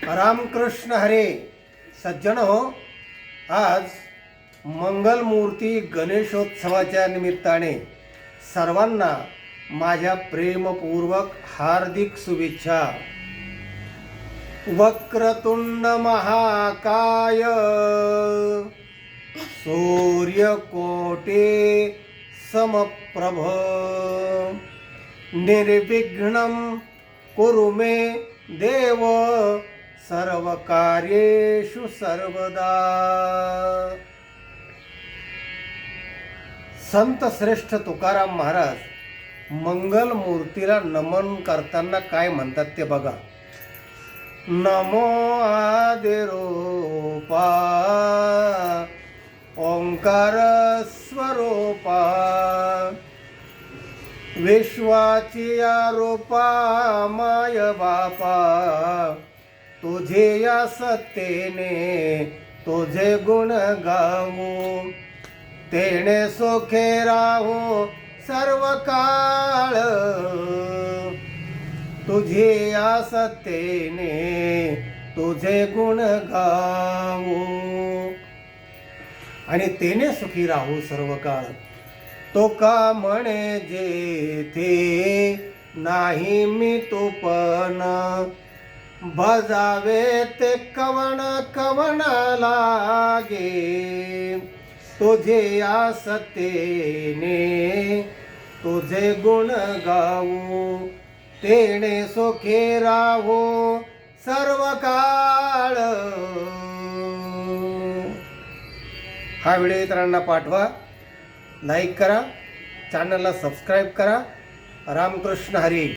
रामकृष्ण हरे. सज्जन हो, आज मंगलमूर्ती गणेशोत्सवाच्या निमित्ताने सर्वांना माझ्या प्रेमपूर्वक हार्दिक शुभेच्छा. वक्रतुंड महाकाय सूर्यकोटे समप्रभ निर्विघ्नं कुरु मे देव सर्वकार्येषु सर्वदा. संत श्रेष्ठ तुकाराम महाराज मंगलमूर्तीला नमन करताना काय म्हणतात ते बघा. नमो आदिरूपा ओंकार स्वरूपा विश्वाची आरोपा माय बापा तुझे या सत्तेने तुझे गुण गाऊ तेने सुखे राहू सर्व काळ तुझे या सत्तेने तुझे गुण गाऊ आणि तेने सुखी राहू सर्व काळ. तो का म्हणे जेथे नाही मी तो पण बजावे ते कवण कवण लागे तुझे या सत्तेने तुझे गुण गाऊ तेने सुखे राहू सर्व काळ. हा व्हिडिओ इतरांना पाठवा, लाईक करा, चॅनलला सबस्क्राईब करा. रामकृष्ण हरी.